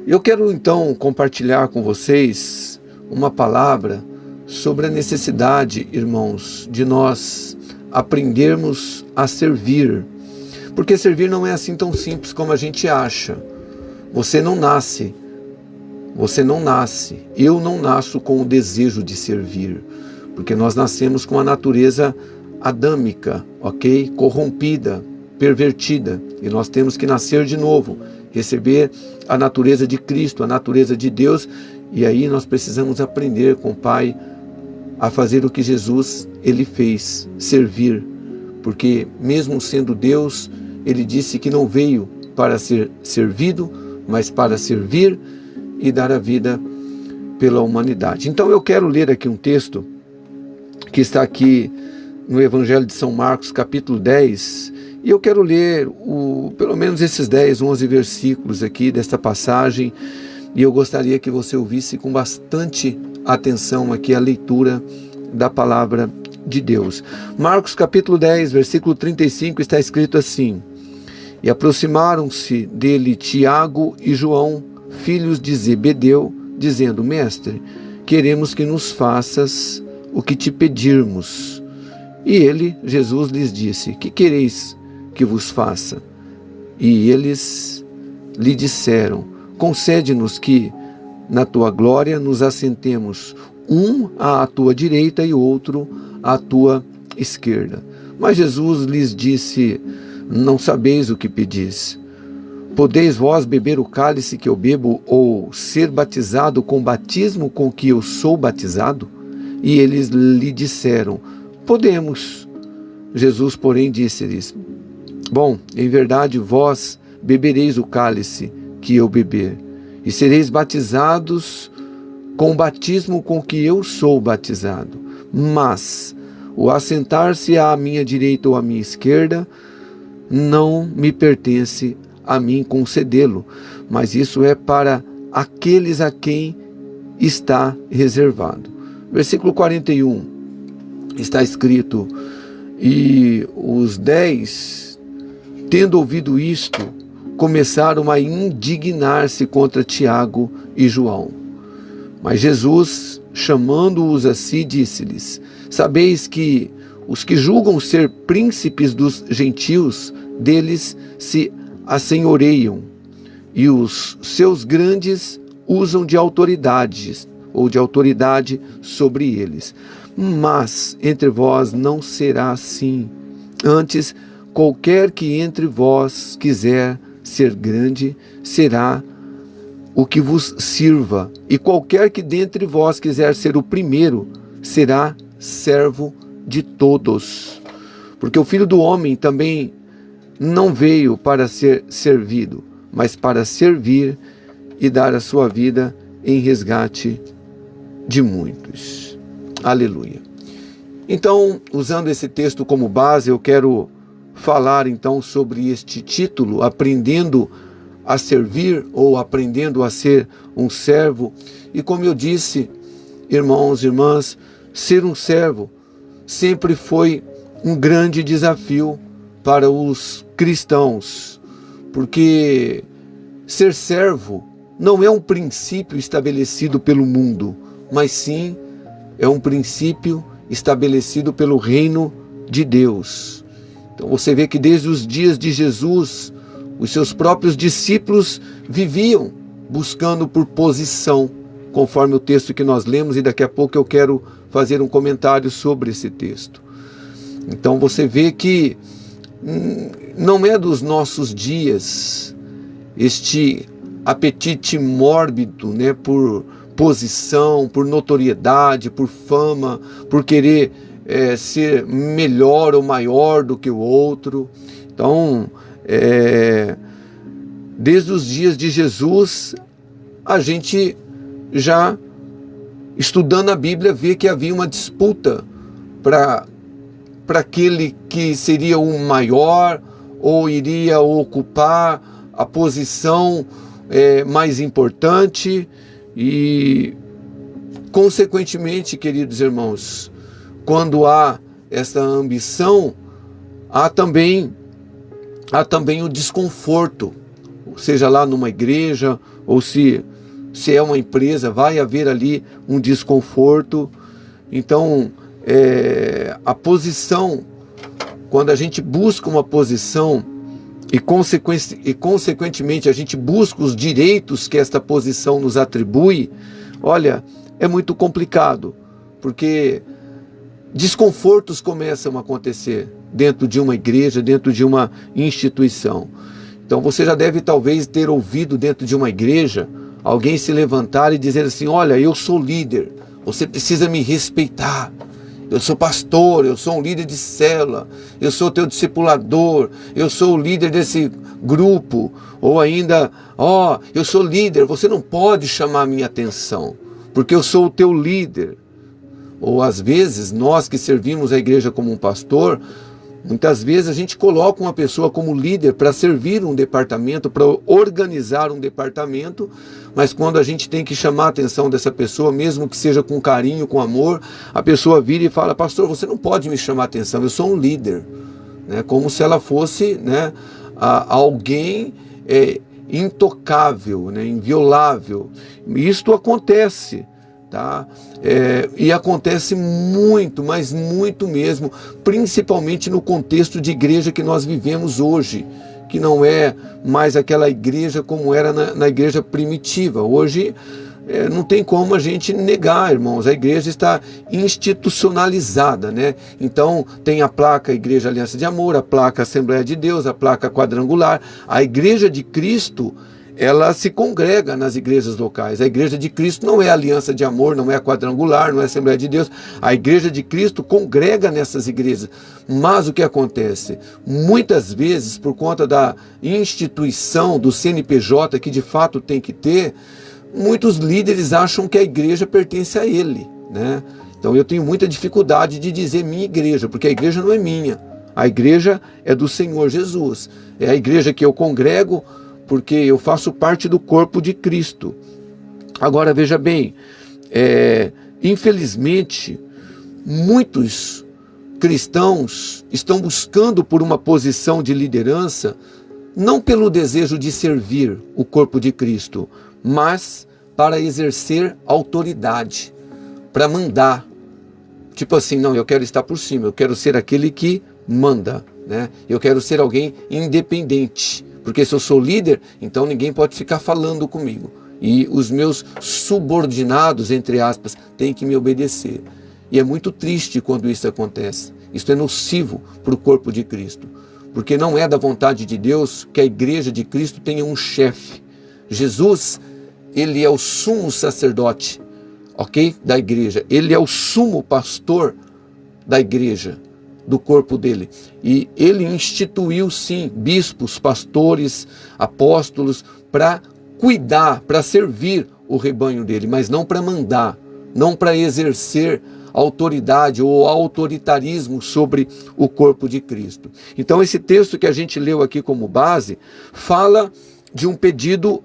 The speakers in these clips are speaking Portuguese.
Eu quero então compartilhar com vocês uma palavra sobre a necessidade, irmãos, de nós aprendermos a servir. Porque servir não é assim tão simples como a gente acha. Você não nasce, eu não nasço com o desejo de servir. Porque nós nascemos com a natureza adâmica, ok? Corrompida, pervertida. E nós temos que nascer de novo, receber a natureza de Cristo, a natureza de Deus. E aí nós precisamos aprender com o Pai a fazer o que Jesus, ele fez, servir. Porque mesmo sendo Deus, ele disse que não veio para ser servido, mas para servir e dar a vida pela humanidade. Então eu quero ler aqui um texto que está aqui no Evangelho de São Marcos, capítulo 10, e eu quero ler pelo menos esses 10, 11 versículos aqui desta passagem, e eu gostaria que você ouvisse com bastante atenção aqui a leitura da palavra de Deus. Marcos capítulo 10, versículo 35, está escrito assim: E aproximaram-se dele Tiago e João, filhos de Zebedeu, dizendo: Mestre, queremos que nos faças o que te pedirmos. E ele, Jesus, lhes disse: Que quereis que vos faça? E eles lhe disseram: Concede-nos que, na tua glória, nos assentemos, um à tua direita e outro à tua esquerda. Mas Jesus lhes disse: Não sabeis o que pedis. Podeis vós beber o cálice que eu bebo, ou ser batizado com o batismo com que eu sou batizado? E eles lhe disseram: Podemos. Jesus, porém, disse-lhes: Bom, em verdade vós bebereis o cálice que eu beber, e sereis batizados com o batismo com que eu sou batizado. Mas o assentar-se à minha direita ou à minha esquerda não me pertence a mim concedê-lo, mas isso é para aqueles a quem está reservado. Versículo 41, está escrito: E os 10, tendo ouvido isto, começaram a indignar-se contra Tiago e João. Mas Jesus, chamando-os a si, disse-lhes: Sabeis que os que julgam ser príncipes dos gentios, deles se assenhoreiam, e os seus grandes usam de autoridades, ou de autoridade sobre eles. Mas entre vós não será assim. Antes, qualquer que entre vós quiser ser grande, será o que vos sirva, e qualquer que dentre vós quiser ser o primeiro, será servo de todos. Porque o Filho do Homem também não veio para ser servido, mas para servir e dar a sua vida em resgate de muitos. Aleluia. Então, usando esse texto como base, eu quero falar então sobre este título, Aprendendo a Servir, ou Aprendendo a Ser um Servo. E como eu disse, irmãos e irmãs, ser um servo sempre foi um grande desafio para os cristãos, porque ser servo não é um princípio estabelecido pelo mundo, mas sim é um princípio estabelecido pelo reino de Deus. Então você vê que desde os dias de Jesus, os seus próprios discípulos viviam buscando por posição, conforme o texto que nós lemos, e daqui a pouco eu quero fazer um comentário sobre esse texto. Então você vê que não é dos nossos dias este apetite mórbido, né, por posição, por notoriedade, por fama, por querer ser melhor ou maior do que o outro. Então, desde os dias de Jesus, a gente já, estudando a Bíblia, vê que havia uma disputa para aquele que seria o maior ou iria ocupar a posição mais importante. E, consequentemente, queridos irmãos, quando há essa ambição, há também o desconforto, seja lá numa igreja ou se é uma empresa, vai haver ali um desconforto. Então, a posição, quando a gente busca uma posição e consequentemente a gente busca os direitos que esta posição nos atribui, olha, é muito complicado, porque desconfortos começam a acontecer dentro de uma igreja, dentro de uma instituição. Então você já deve talvez ter ouvido dentro de uma igreja alguém se levantar e dizer assim: olha, eu sou líder, você precisa me respeitar. Eu sou pastor, eu sou um líder de célula, eu sou teu discipulador, eu sou o líder desse grupo. Ou ainda, eu sou líder, você não pode chamar a minha atenção, porque eu sou o teu líder. Ou às vezes, nós que servimos a igreja como um pastor, muitas vezes a gente coloca uma pessoa como líder para servir um departamento, para organizar um departamento, mas quando a gente tem que chamar a atenção dessa pessoa, mesmo que seja com carinho, com amor, a pessoa vira e fala: pastor, você não pode me chamar a atenção, eu sou um líder. Como se ela fosse alguém intocável, inviolável. Isto acontece. Tá? E acontece muito, mas muito mesmo, principalmente no contexto de igreja que nós vivemos hoje, que não é mais aquela igreja como era na igreja primitiva. Hoje não tem como a gente negar, irmãos, a igreja está institucionalizada, Então tem a placa Igreja Aliança de Amor, a placa Assembleia de Deus, a placa quadrangular. A Igreja de Cristo, ela se congrega nas igrejas locais. A Igreja de Cristo não é a Aliança de Amor, não é a quadrangular, não é a Assembleia de Deus. A Igreja de Cristo congrega nessas igrejas. Mas o que acontece? Muitas vezes, por conta da instituição do CNPJ, que de fato tem que ter, muitos líderes acham que a igreja pertence a ele, Então eu tenho muita dificuldade de dizer minha igreja, porque a igreja não é minha. A igreja é do Senhor Jesus. É a igreja que eu congrego, porque eu faço parte do corpo de Cristo. Agora veja bem, infelizmente, muitos cristãos estão buscando por uma posição de liderança, não pelo desejo de servir o corpo de Cristo, mas para exercer autoridade, para mandar. Tipo assim, não, eu quero estar por cima, eu quero ser aquele que manda, Eu quero ser alguém independente. Porque se eu sou líder, então ninguém pode ficar falando comigo. E os meus subordinados, entre aspas, têm que me obedecer. E é muito triste quando isso acontece. Isso é nocivo para o corpo de Cristo. Porque não é da vontade de Deus que a igreja de Cristo tenha um chefe. Jesus, ele é o sumo sacerdote, da igreja. Ele é o sumo pastor da igreja, do corpo dele. E ele instituiu, sim, bispos, pastores, apóstolos, para cuidar, para servir o rebanho dele, mas não para mandar, não para exercer autoridade ou autoritarismo sobre o corpo de Cristo. Então esse texto que a gente leu aqui como base, fala de um pedido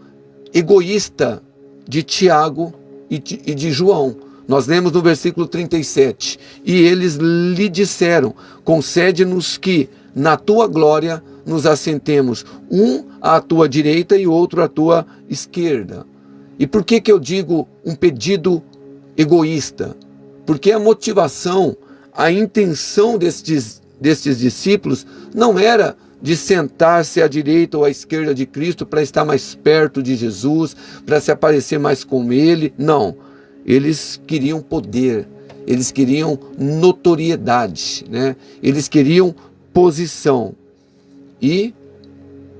egoísta de Tiago e de João. Nós lemos no versículo 37, e eles lhe disseram: concede-nos que na tua glória nos assentemos, um à tua direita e outro à tua esquerda. E por que eu digo um pedido egoísta? Porque a motivação, a intenção destes discípulos não era de sentar-se à direita ou à esquerda de Cristo para estar mais perto de Jesus, para se aparecer mais com ele, não. Eles queriam poder, eles queriam notoriedade, Eles queriam posição. E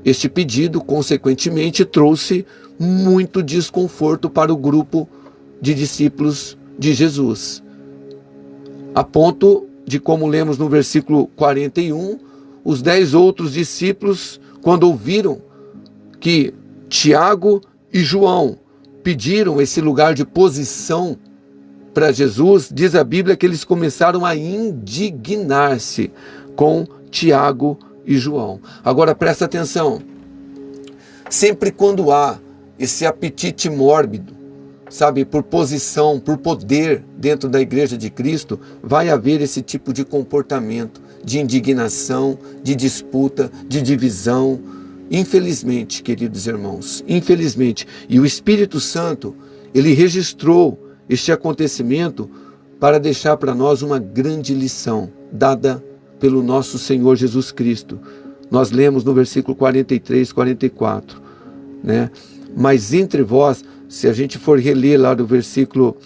este pedido, consequentemente, trouxe muito desconforto para o grupo de discípulos de Jesus. A ponto de, como lemos no versículo 41, os 10 outros discípulos, quando ouviram que Tiago e João pediram esse lugar de posição para Jesus, diz a Bíblia que eles começaram a indignar-se com Tiago e João. Agora presta atenção, sempre quando há esse apetite mórbido, por posição, por poder dentro da igreja de Cristo, vai haver esse tipo de comportamento, de indignação, de disputa, de divisão, Infelizmente, queridos irmãos, infelizmente, e o Espírito Santo, ele registrou este acontecimento para deixar para nós uma grande lição dada pelo nosso Senhor Jesus Cristo. Nós lemos no versículo 43, 44, né? Mas entre vós, se a gente for reler lá do versículo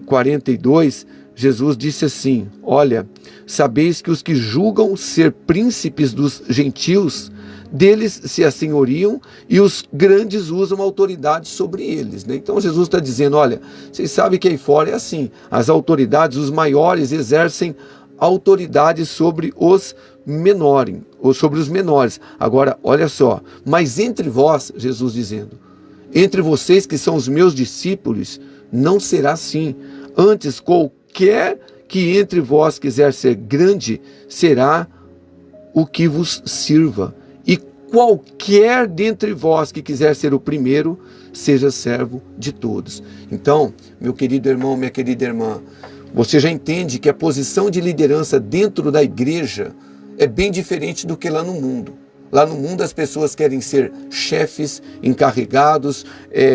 42, Jesus disse assim: olha, sabeis que os que julgam ser príncipes dos gentios, deles se assenhoriam, e os grandes usam autoridade sobre eles, né? Então Jesus está dizendo, olha, vocês sabem que aí fora é assim, as autoridades, os maiores exercem autoridade sobre os menores, ou sobre os menores. Agora, olha só, mas entre vós, Jesus dizendo, entre vocês que são os meus discípulos, não será assim. Antes, qualquer que entre vós quiser ser grande, será o que vos sirva. E qualquer dentre vós que quiser ser o primeiro, seja servo de todos. Então, meu querido irmão, minha querida irmã, você já entende que a posição de liderança dentro da igreja é bem diferente do que lá no mundo. Lá no mundo as pessoas querem ser chefes, encarregados,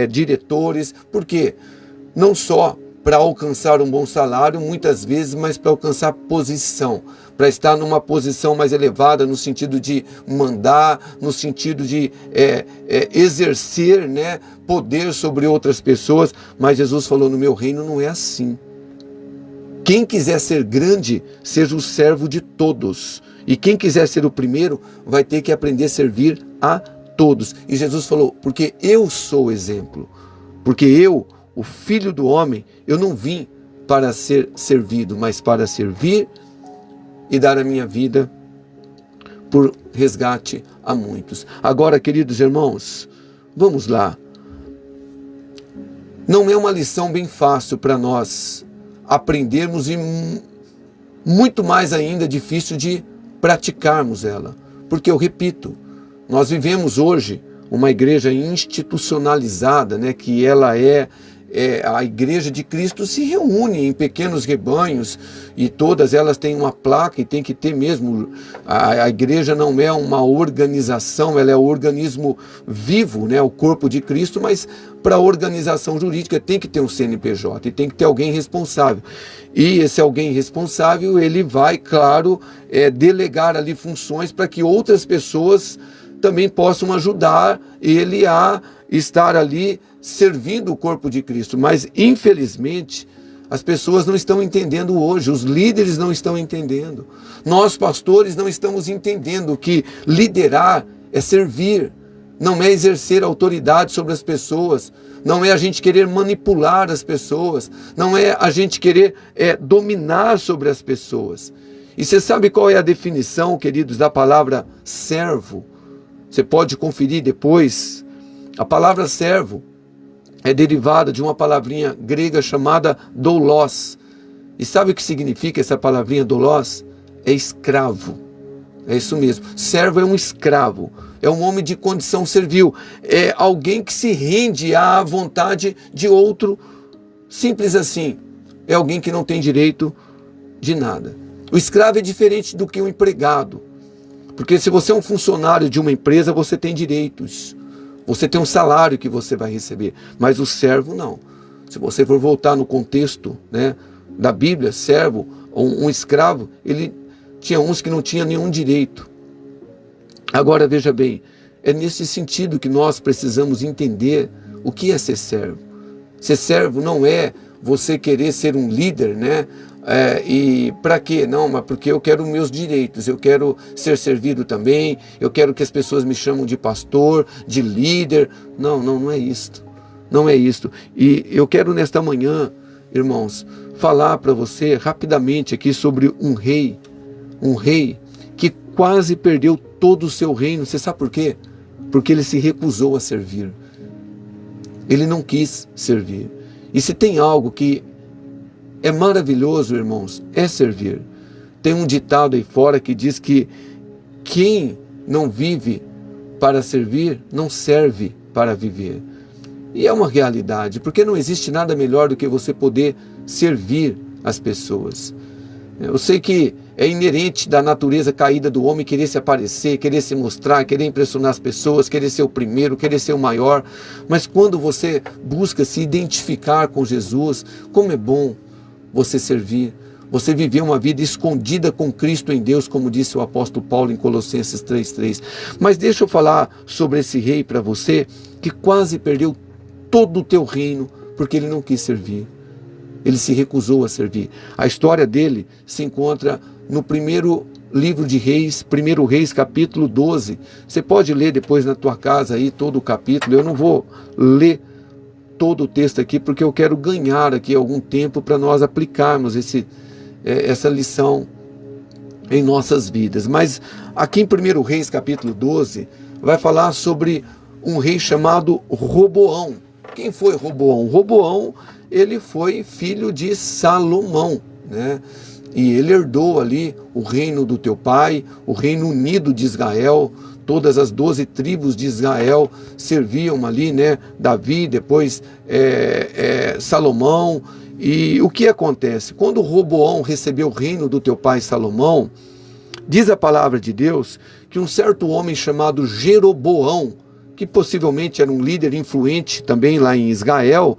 diretores. Por quê? Não só para alcançar um bom salário, muitas vezes, mas para alcançar posição, para estar numa posição mais elevada, no sentido de mandar, no sentido de exercer, né, poder sobre outras pessoas. Mas Jesus falou, no meu reino não é assim. Quem quiser ser grande, seja o servo de todos. E quem quiser ser o primeiro, vai ter que aprender a servir a todos. E Jesus falou, porque eu sou o exemplo. Porque eu, o Filho do Homem, eu não vim para ser servido, mas para servir e dar a minha vida por resgate a muitos. Agora, queridos irmãos, vamos lá. Não é uma lição bem fácil para nós aprendermos e muito mais ainda difícil de praticarmos ela. Porque eu repito, nós vivemos hoje uma igreja institucionalizada, né, que ela a igreja de Cristo se reúne em pequenos rebanhos e todas elas têm uma placa e tem que ter mesmo. A igreja não é uma organização, ela é um organismo vivo, né, o corpo de Cristo, mas para a organização jurídica tem que ter um CNPJ e tem que ter alguém responsável. E esse alguém responsável, ele vai, claro, delegar ali funções para que outras pessoas também possam ajudar ele a estar ali servindo o corpo de Cristo. Mas, infelizmente, as pessoas não estão entendendo hoje, os líderes não estão entendendo. Nós, pastores, não estamos entendendo que liderar é servir, não é exercer autoridade sobre as pessoas, não é a gente querer manipular as pessoas, não é a gente querer dominar sobre as pessoas. E você sabe qual é a definição, queridos, da palavra servo? Você pode conferir depois. A palavra servo é derivada de uma palavrinha grega chamada doulos. E sabe o que significa essa palavrinha doulos? É escravo. É isso mesmo. Servo é um escravo. É um homem de condição servil. É alguém que se rende à vontade de outro. Simples assim. É alguém que não tem direito de nada. O escravo é diferente do que o empregado. Porque se você é um funcionário de uma empresa, você tem direitos. Você tem um salário que você vai receber, mas o servo não. Se você for voltar no contexto, né, da Bíblia, servo, um escravo, ele tinha uns que não tinham nenhum direito. Agora veja bem, é nesse sentido que nós precisamos entender o que é ser servo. Ser servo não é você querer ser um líder, né? E para quê? Não, mas porque eu quero meus direitos, eu quero ser servido também, eu quero que as pessoas me chamem de pastor, de líder. Não é isto. Não é isto. E eu quero nesta manhã, irmãos, falar para você rapidamente aqui sobre um rei que quase perdeu todo o seu reino. Você sabe por quê? Porque ele se recusou a servir. Ele não quis servir. E se tem algo que é maravilhoso, irmãos, é servir. Tem um ditado aí fora que diz que quem não vive para servir, não serve para viver. E é uma realidade, porque não existe nada melhor do que você poder servir as pessoas. Eu sei que é inerente da natureza caída do homem querer se aparecer, querer se mostrar, querer impressionar as pessoas, querer ser o primeiro, querer ser o maior. Mas quando você busca se identificar com Jesus, como é bom você servir, você viver uma vida escondida com Cristo em Deus, como disse o apóstolo Paulo em Colossenses 3:3. Mas deixa eu falar sobre esse rei para você, que quase perdeu todo o teu reino, porque ele não quis servir. Ele se recusou a servir. A história dele se encontra no primeiro livro de Reis, 1 Reis, capítulo 12. Você pode ler depois na tua casa aí todo o capítulo. Eu não vou ler todo o texto aqui, porque eu quero ganhar aqui algum tempo para nós aplicarmos essa lição em nossas vidas. Mas aqui em 1 Reis, capítulo 12, vai falar sobre um rei chamado Roboão. Quem foi Roboão? Roboão, ele foi filho de Salomão, né? E ele herdou ali o reino do teu pai, o reino unido de Israel. Todas as 12 tribos de Israel serviam ali, né? Davi, depois Salomão. E o que acontece? Quando Roboão recebeu o reino do teu pai Salomão, diz a palavra de Deus que um certo homem chamado Jeroboão, que possivelmente era um líder influente também lá em Israel,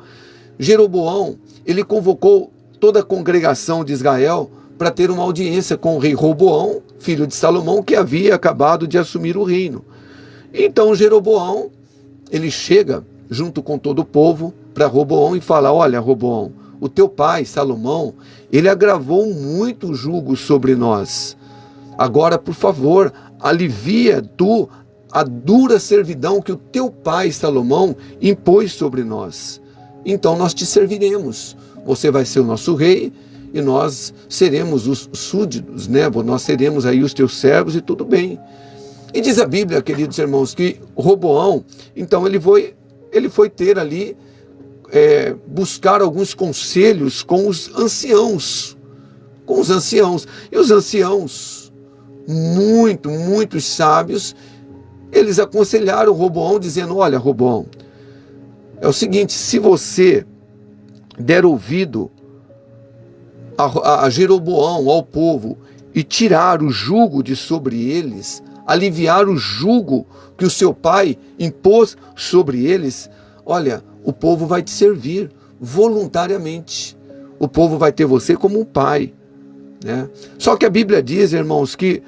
Jeroboão, ele convocou toda a congregação de Israel para ter uma audiência com o rei Roboão, filho de Salomão, que havia acabado de assumir o reino. Então Jeroboão, ele chega junto com todo o povo para Roboão e fala: olha, Roboão, o teu pai Salomão, ele agravou muito o jugo sobre nós. Agora, por favor, alivia tu a dura servidão que o teu pai Salomão impôs sobre nós. Então nós te serviremos. Você vai ser o nosso rei e nós seremos os súditos, né? Nós seremos aí os teus servos e tudo bem. E diz a Bíblia, queridos irmãos, que Roboão, então ele foi ter ali, buscar alguns conselhos com os anciãos. E os anciãos, muito sábios, eles aconselharam Roboão dizendo: olha, Roboão, é o seguinte, se você der ouvido a Jeroboão, ao povo, e tirar o jugo de sobre eles, aliviar o jugo que o seu pai impôs sobre eles, olha, o povo vai te servir voluntariamente. O povo vai ter você como um pai, né? Só que a Bíblia diz, irmãos, que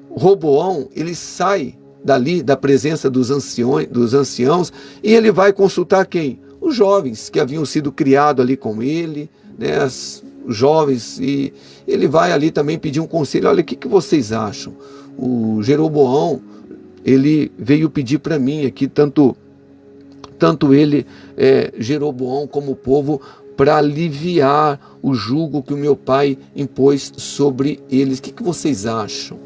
Roboão, ele sai dali, da presença dos anciãos, e ele vai consultar quem? Os jovens que haviam sido criados ali com ele, né? Os jovens, e ele vai ali também pedir um conselho. Olha, o que vocês acham? O Jeroboão, ele veio pedir para mim aqui, tanto ele, Jeroboão, como o povo, para aliviar o jugo que o meu pai impôs sobre eles. O que vocês acham?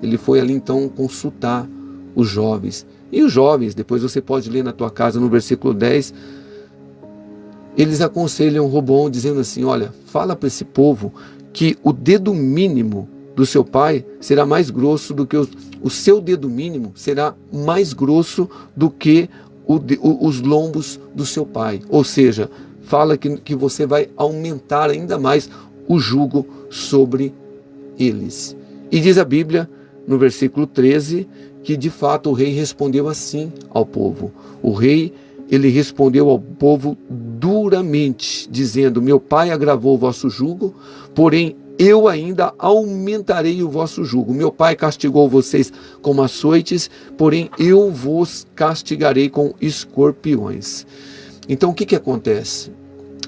Ele foi ali então consultar os jovens. E os jovens, depois você pode ler na tua casa no versículo 10, eles aconselham Roboão dizendo assim: olha, fala para esse povo que o dedo mínimo do seu pai será mais grosso do que o seu dedo mínimo será mais grosso do que os lombos do seu pai. Ou seja, fala que você vai aumentar ainda mais o jugo sobre eles. E diz a Bíblia, no versículo 13, que de fato o rei respondeu assim ao povo. O rei, ele respondeu ao povo duramente, dizendo: meu pai agravou o vosso jugo, porém eu ainda aumentarei o vosso jugo. Meu pai castigou vocês com açoites, porém eu vos castigarei com escorpiões. Então o que acontece?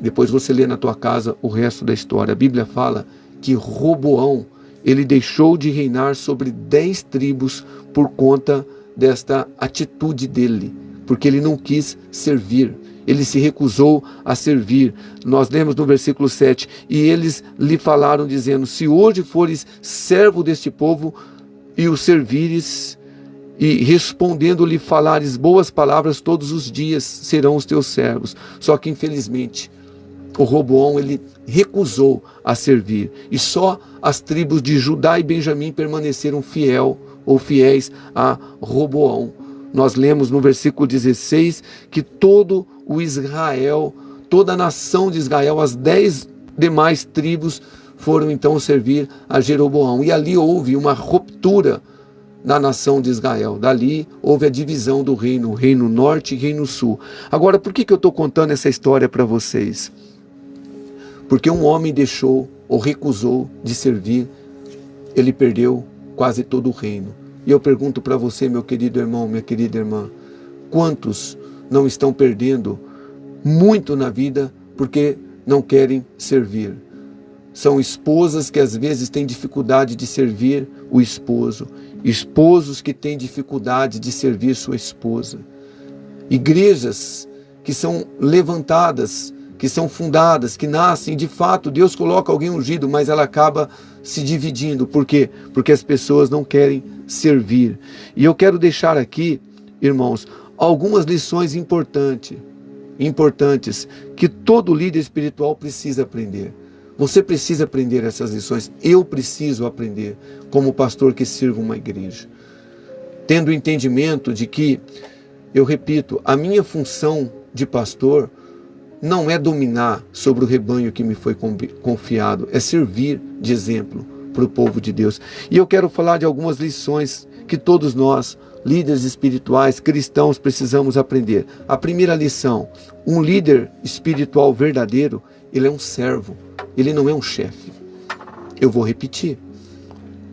Depois você lê na tua casa o resto da história. A Bíblia fala que Roboão, ele deixou de reinar sobre 10 tribos por conta desta atitude dele, porque ele não quis servir. Ele se recusou a servir. Nós lemos no versículo 7, e eles lhe falaram dizendo: se hoje fores servo deste povo e o servires, e respondendo-lhe falares boas palavras todos os dias, serão os teus servos. Só que infelizmente o Roboão, ele recusou a servir, e só as tribos de Judá e Benjamim permaneceram fiéis a Roboão. Nós lemos no versículo 16 que todo o Israel, toda a nação de Israel, as 10 demais tribos, foram então servir a Jeroboão. E ali houve uma ruptura na nação de Israel. Dali houve a divisão do reino, reino norte e reino sul. Agora, por que eu estou contando essa história para vocês? Porque um homem deixou ou recusou de servir, ele perdeu quase todo o reino. E eu pergunto para você, meu querido irmão, minha querida irmã, quantos não estão perdendo muito na vida porque não querem servir? São esposas que às vezes têm dificuldade de servir o esposo, esposos que têm dificuldade de servir sua esposa, igrejas que são levantadas, que são fundadas, que nascem, de fato Deus coloca alguém ungido, mas ela acaba se dividindo. Por quê? Porque as pessoas não querem servir. E eu quero deixar aqui, irmãos, algumas lições importantes que todo líder espiritual precisa aprender. Você precisa aprender essas lições. Eu preciso aprender como pastor que sirvo uma igreja. Tendo o entendimento de que, eu repito, a minha função de pastor não é dominar sobre o rebanho que me foi confiado, é servir de exemplo para o povo de Deus. E eu quero falar de algumas lições que todos nós, líderes espirituais, cristãos, precisamos aprender. A primeira lição: um líder espiritual verdadeiro, ele é um servo, ele não é um chefe. Eu vou repetir.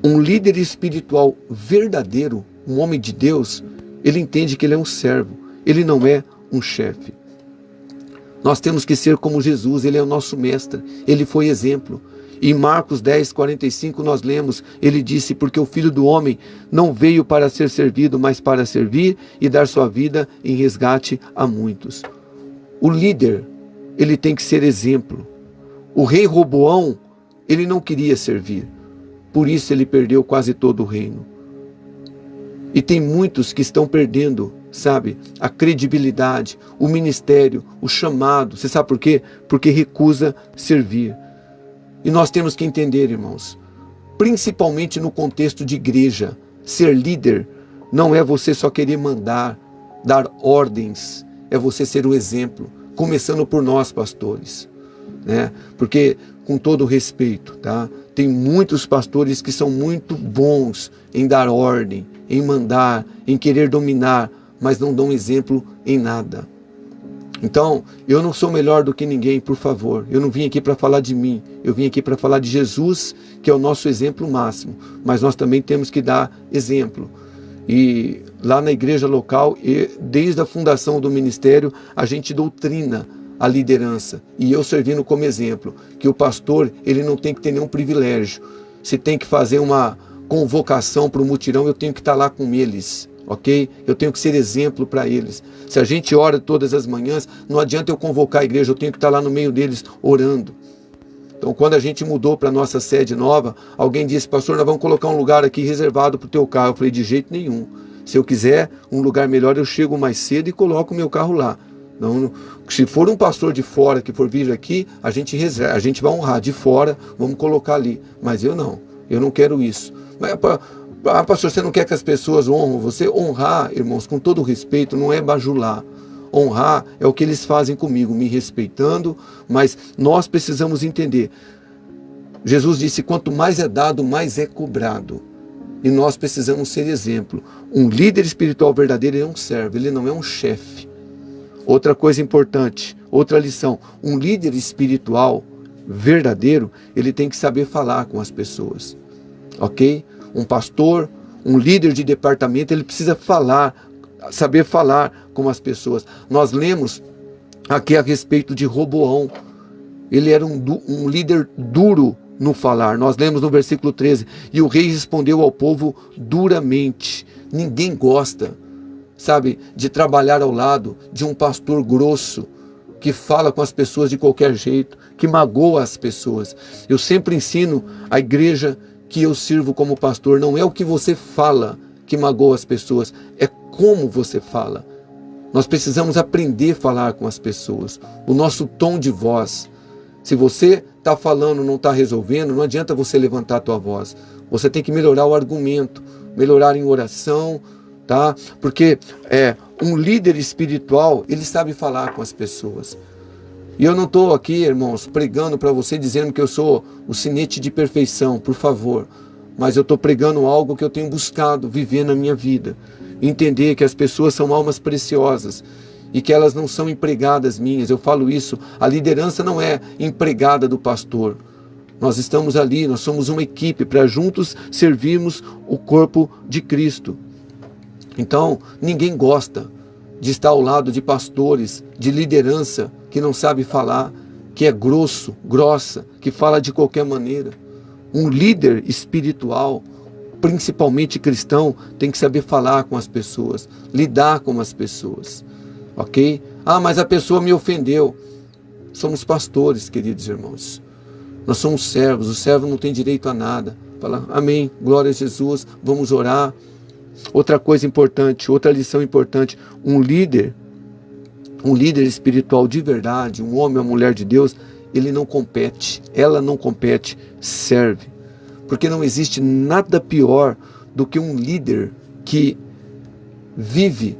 Um líder espiritual verdadeiro, um homem de Deus, ele entende que ele é um servo, ele não é um chefe. Nós temos que ser como Jesus, ele é o nosso mestre, ele foi exemplo. Em Marcos 10:45 nós lemos, ele disse: porque o Filho do Homem não veio para ser servido, mas para servir e dar sua vida em resgate a muitos. O líder, ele tem que ser exemplo. O rei Roboão, ele não queria servir, por isso ele perdeu quase todo o reino. E tem muitos que estão perdendo, sabe, a credibilidade, o ministério, o chamado. Você sabe por quê? Porque recusa servir. E nós temos que entender, irmãos, principalmente no contexto de igreja, ser líder não é você só querer mandar, dar ordens, é você ser o exemplo, começando por nós, pastores, né? Porque, com todo respeito, tá? Tem muitos pastores que são muito bons em dar ordem, em mandar, em querer dominar, mas não dão exemplo em nada. Então, eu não sou melhor do que ninguém, por favor. Eu não vim aqui para falar de mim. Eu vim aqui para falar de Jesus, que é o nosso exemplo máximo. Mas nós também temos que dar exemplo. E lá na igreja local, desde a fundação do ministério, a gente doutrina a liderança. E eu servindo como exemplo, que o pastor, ele não tem que ter nenhum privilégio. Se tem que fazer uma convocação para o mutirão, eu tenho que estar lá com eles. Ok? Eu tenho que ser exemplo para eles. Se a gente ora todas as manhãs, não adianta eu convocar a igreja, eu tenho que estar lá no meio deles orando. Então, quando a gente mudou para a nossa sede nova, alguém disse: pastor, nós vamos colocar um lugar aqui reservado para o teu carro. Eu falei: de jeito nenhum. Se eu quiser um lugar melhor, eu chego mais cedo e coloco o meu carro lá. Não, se for um pastor de fora que for vir aqui, a gente vai honrar de fora, vamos colocar ali. Mas eu não quero isso. Mas, pastor, você não quer que as pessoas honram você? Honrar, irmãos, com todo respeito, não é bajular. Honrar é o que eles fazem comigo, me respeitando, mas nós precisamos entender. Jesus disse: quanto mais é dado, mais é cobrado. E nós precisamos ser exemplo. Um líder espiritual verdadeiro é um servo, ele não é um chefe. Outra coisa importante, outra lição: um líder espiritual verdadeiro, ele tem que saber falar com as pessoas. Ok? Um pastor, um líder de departamento, ele precisa falar, saber falar com as pessoas. Nós lemos aqui a respeito de Roboão. Ele era um líder duro no falar. Nós lemos no versículo 13: e o rei respondeu ao povo duramente. Ninguém gosta, sabe, de trabalhar ao lado de um pastor grosso, que fala com as pessoas de qualquer jeito, que magoa as pessoas. Eu sempre ensino a igreja que eu sirvo como pastor: não é o que você fala que magoa as pessoas, é como você fala. Nós precisamos aprender a falar com as pessoas, o nosso tom de voz. Se você está falando, não está resolvendo, não adianta você levantar a tua voz. Você tem que melhorar o argumento, melhorar em oração, tá? Porque um líder espiritual, ele sabe falar com as pessoas. E eu não estou aqui, irmãos, pregando para você dizendo que eu sou o sinete de perfeição, por favor. Mas eu estou pregando algo que eu tenho buscado viver na minha vida. Entender que as pessoas são almas preciosas e que elas não são empregadas minhas. Eu falo isso, a liderança não é empregada do pastor. Nós estamos ali, nós somos uma equipe para juntos servirmos o corpo de Cristo. Então, ninguém gosta de estar ao lado de pastores, de liderança que não sabe falar, que é grosso, grossa, que fala de qualquer maneira. Um líder espiritual, principalmente cristão, tem que saber falar com as pessoas, lidar com as pessoas, ok? Ah, mas a pessoa me ofendeu. Somos pastores, queridos irmãos. Nós somos servos, o servo não tem direito a nada. Fala, amém, glória a Jesus, vamos orar. Outra coisa importante, outra lição importante, um líder espiritual de verdade, um homem ou mulher de Deus, ele não compete, ela não compete, serve. Porque não existe nada pior do que um líder que vive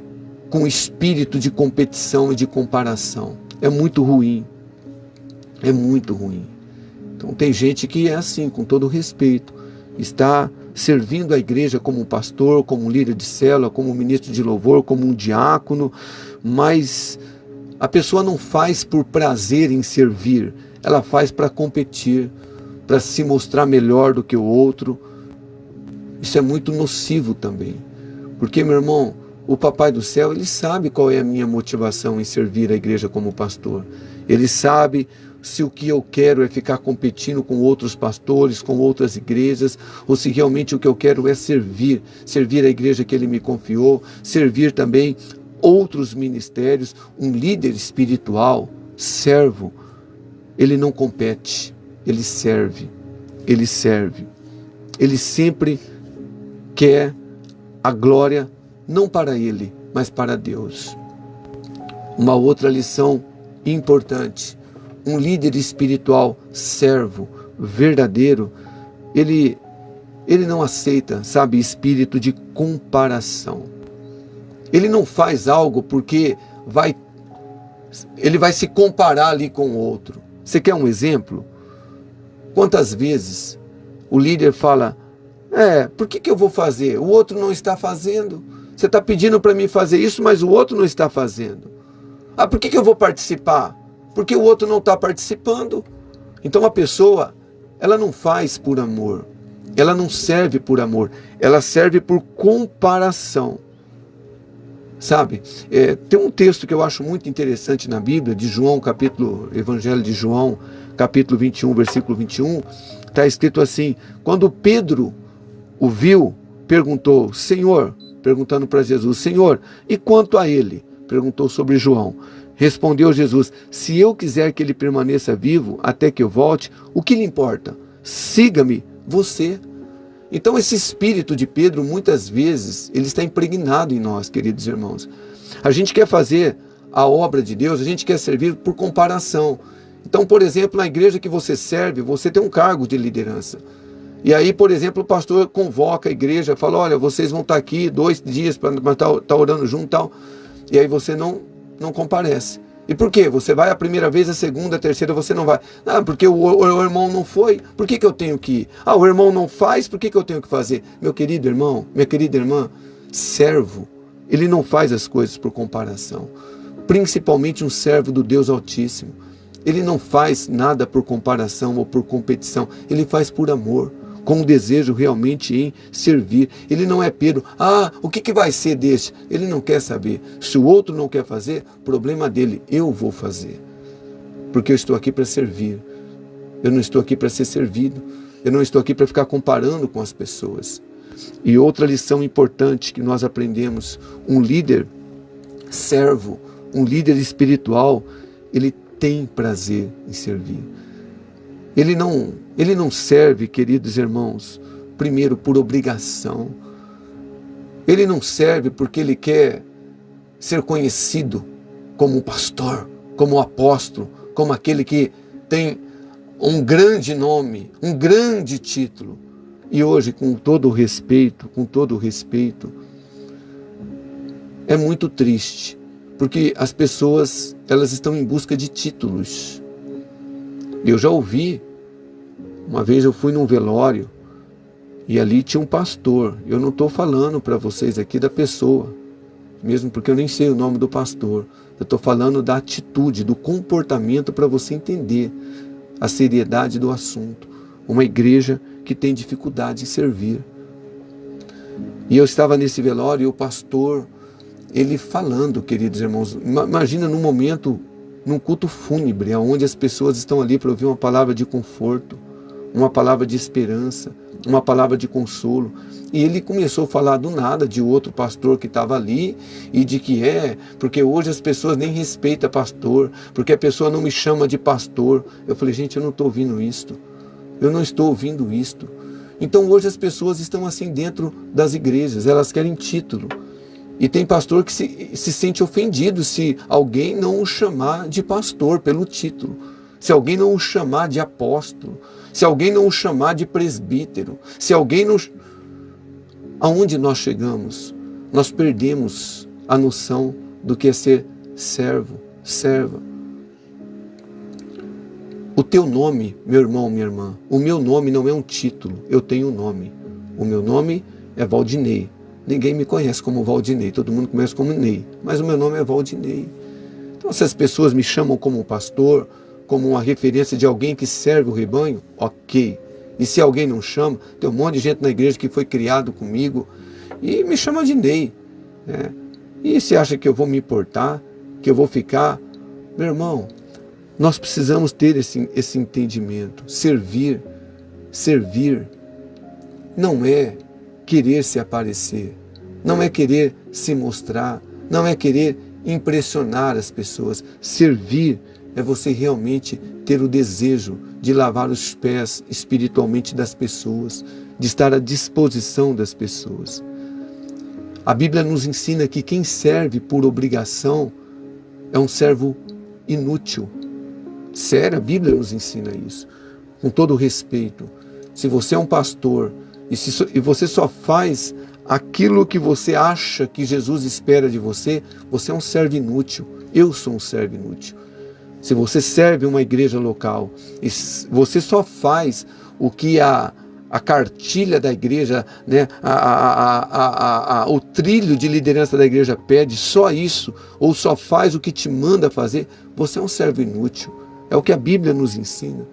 com espírito de competição e de comparação. É muito ruim. É muito ruim. Então tem gente que é assim, com todo respeito, está servindo a igreja como um pastor, como um líder de célula, como um ministro de louvor, como um diácono, mas a pessoa não faz por prazer em servir, ela faz para competir, para se mostrar melhor do que o outro. Isso é muito nocivo também, porque, meu irmão, o Papai do Céu, ele sabe qual é a minha motivação em servir a igreja como pastor. Ele sabe se o que eu quero é ficar competindo com outros pastores, com outras igrejas, ou se realmente o que eu quero é servir a igreja que ele me confiou, servir também outros ministérios. Um líder espiritual, servo, ele não compete, ele serve. Ele sempre quer a glória, não para ele, mas para Deus. Uma outra lição importante, um líder espiritual, servo, verdadeiro, ele não aceita, sabe, espírito de comparação. Ele não faz algo porque ele vai se comparar ali com o outro. Você quer um exemplo? Quantas vezes o líder fala, por que eu vou fazer? O outro não está fazendo. Você está pedindo para mim fazer isso, mas o outro não está fazendo. Por que eu vou participar? Porque o outro não está participando. Então a pessoa, ela não faz por amor, ela não serve por amor, ela serve por comparação. Sabe, tem um texto que eu acho muito interessante na Bíblia, de João, Evangelho de João, capítulo 21, versículo 21, está escrito assim, quando Pedro o viu, perguntou, Senhor, perguntando para Jesus, Senhor, e quanto a ele? Perguntou sobre João. Respondeu Jesus, se eu quiser que ele permaneça vivo até que eu volte, o que lhe importa? Siga-me você. Então esse espírito de Pedro, muitas vezes, ele está impregnado em nós, queridos irmãos. A gente quer fazer a obra de Deus, a gente quer servir por comparação. Então, por exemplo, na igreja que você serve, você tem um cargo de liderança. E aí, por exemplo, o pastor convoca a igreja, fala, olha, vocês vão estar aqui 2 dias para estar orando junto e tal. E aí você não comparece. E por quê? Você vai a primeira vez, a segunda, a terceira, você não vai. Porque o irmão não foi, por que eu tenho que ir? O irmão não faz, por que eu tenho que fazer? Meu querido irmão, minha querida irmã, servo, ele não faz as coisas por comparação. Principalmente um servo do Deus Altíssimo. Ele não faz nada por comparação ou por competição, ele faz por amor, com o desejo realmente em servir. Ele não é Pedro, o que vai ser desse? Ele não quer saber. Se o outro não quer fazer, problema dele, eu vou fazer. Porque eu estou aqui para servir. Eu não estou aqui para ser servido. Eu não estou aqui para ficar comparando com as pessoas. E outra lição importante que nós aprendemos, um líder servo, um líder espiritual, ele tem prazer em servir. Ele não serve, queridos irmãos, primeiro por obrigação. Ele não serve porque ele quer ser conhecido como um pastor, como um apóstolo, como aquele que tem um grande nome, um grande título. E hoje, com todo respeito, é muito triste Porque as pessoas, elas estão em busca de títulos. Eu já ouvi, uma vez eu fui num velório, e ali tinha um pastor. Eu não estou falando para vocês aqui da pessoa, mesmo porque eu nem sei o nome do pastor. Eu estou falando da atitude, do comportamento, para você entender a seriedade do assunto. Uma igreja que tem dificuldade em servir. E eu estava nesse velório e o pastor, ele falando, queridos irmãos, imagina num momento, num culto fúnebre, onde as pessoas estão ali para ouvir uma palavra de conforto, uma palavra de esperança, uma palavra de consolo. E ele começou a falar do nada de outro pastor que estava ali e de que porque hoje as pessoas nem respeitam pastor, porque a pessoa não me chama de pastor. Eu falei, gente, eu não estou ouvindo isto. Eu não estou ouvindo isto. Então hoje as pessoas estão assim dentro das igrejas, elas querem título. E tem pastor que se sente ofendido se alguém não o chamar de pastor pelo título. Se alguém não o chamar de apóstolo, se alguém não o chamar de presbítero, se alguém não... Aonde nós chegamos? Nós perdemos a noção do que é ser servo, serva. O teu nome, meu irmão, minha irmã, o meu nome não é um título, eu tenho um nome. O meu nome é Valdinei. Ninguém me conhece como Valdinei, todo mundo conhece como Ney, mas o meu nome é Valdinei. Então, se as pessoas me chamam como pastor, como uma referência de alguém que serve o rebanho, ok. E se alguém não chama, tem um monte de gente na igreja que foi criado comigo e me chama de Ney. E se acha que eu vou me importar, que eu vou ficar... Meu irmão, nós precisamos ter esse entendimento. Servir não é querer se aparecer, não é querer se mostrar, não é querer impressionar as pessoas. Servir é você realmente ter o desejo de lavar os pés espiritualmente das pessoas, de estar à disposição das pessoas. A Bíblia nos ensina que quem serve por obrigação é um servo inútil. Sério, a Bíblia nos ensina isso. Com todo o respeito, se você é um pastor e você só faz aquilo que você acha que Jesus espera de você, você é um servo inútil. Eu sou um servo inútil. Se você serve uma igreja local e você só faz o que a cartilha da igreja, o trilho de liderança da igreja pede, só isso, ou só faz o que te manda fazer, você é um servo inútil. É o que a Bíblia nos ensina.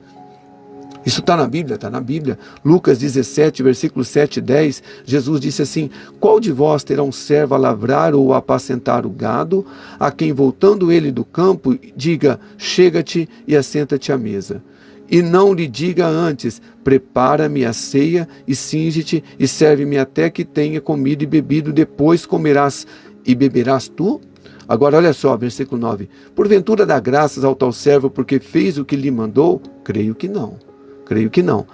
Isso está na Bíblia, está na Bíblia. Lucas 17, versículos 7 e 10, Jesus disse assim: qual de vós terá um servo a lavrar ou a apacentar o gado, a quem voltando ele do campo, diga, chega-te e assenta-te à mesa? E não lhe diga antes, prepara-me a ceia e cinge-te e serve-me até que tenha comido e bebido, depois comerás e beberás tu? Agora olha só, versículo 9. Porventura dá graças ao tal servo porque fez o que lhe mandou? Creio que não. Creio que não.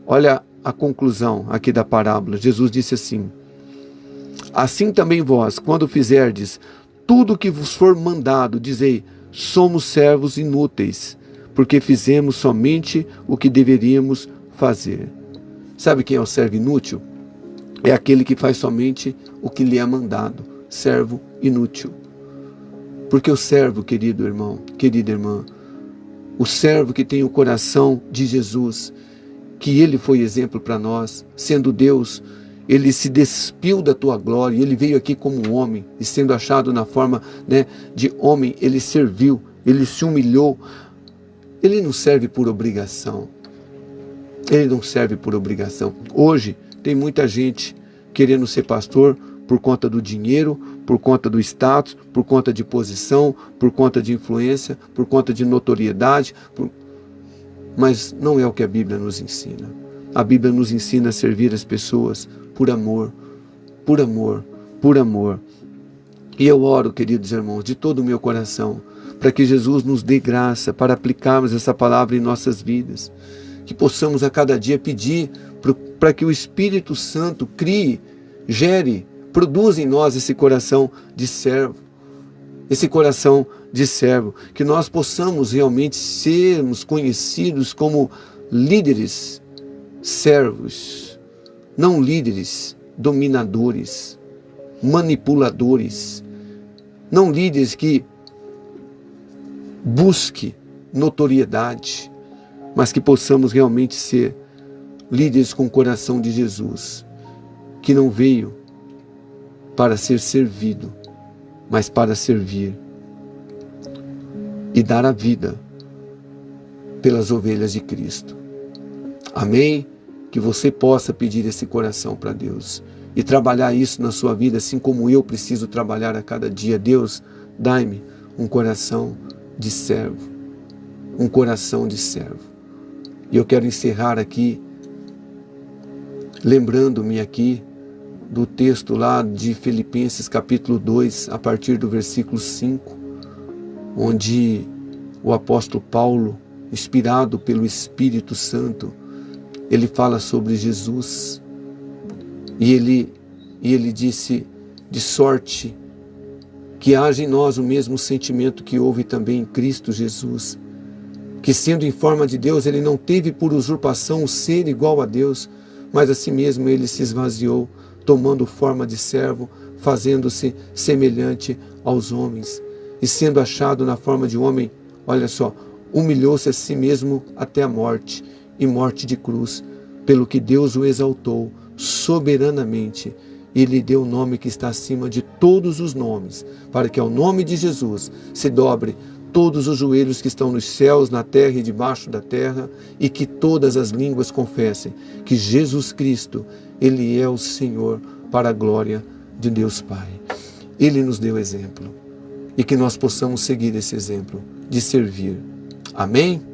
Olha a conclusão aqui da parábola. Jesus disse assim: assim também vós, quando fizerdes tudo o que vos for mandado, dizei, somos servos inúteis, porque fizemos somente o que deveríamos fazer. Sabe quem é o servo inútil? É aquele que faz somente o que lhe é mandado. Servo inútil. Porque o servo, querido irmão, querida irmã, o servo que tem o coração de Jesus, que ele foi exemplo para nós, sendo Deus, ele se despiu da tua glória, ele veio aqui como um homem, e sendo achado na forma de homem, ele serviu, ele se humilhou. Ele não serve por obrigação. Ele não serve por obrigação. Hoje tem muita gente querendo ser pastor por conta do dinheiro, por conta do status, por conta de posição, por conta de influência, por conta de notoriedade. Mas não é o que a Bíblia nos ensina. A Bíblia nos ensina a servir as pessoas por amor, por amor, por amor. E eu oro, queridos irmãos, de todo o meu coração, para que Jesus nos dê graça para aplicarmos essa palavra em nossas vidas. Que possamos a cada dia pedir para que o Espírito Santo crie, gere, produza em nós esse coração de servo. Esse coração de servo. Que nós possamos realmente sermos conhecidos como líderes servos. Não líderes dominadores, manipuladores. não líderes que busquem notoriedade, mas que possamos realmente ser líderes com o coração de Jesus, que não veio para ser servido, mas para servir e dar a vida pelas ovelhas de Cristo. Amém? Que você possa pedir esse coração para Deus e trabalhar isso na sua vida, assim como eu preciso trabalhar a cada dia. Deus, dai-me um coração de servo, um coração de servo. E eu quero encerrar aqui, lembrando-me aqui do texto lá de Filipenses capítulo 2, a partir do versículo 5, onde o apóstolo Paulo, inspirado pelo Espírito Santo, ele fala sobre Jesus, e ele disse, de sorte que haja em nós o mesmo sentimento que houve também em Cristo Jesus, que sendo em forma de Deus, ele não teve por usurpação o ser igual a Deus, mas a si mesmo ele se esvaziou, tomando forma de servo, fazendo-se semelhante aos homens, e sendo achado na forma de homem, olha só, humilhou-se a si mesmo até a morte, e morte de cruz, pelo que Deus o exaltou soberanamente, e lhe deu o nome que está acima de todos os nomes, para que ao nome de Jesus se dobre todos os joelhos que estão nos céus, na terra e debaixo da terra, e que todas as línguas confessem que Jesus Cristo, Ele é o Senhor, para a glória de Deus Pai. Ele nos deu exemplo, e que nós possamos seguir esse exemplo de servir. Amém?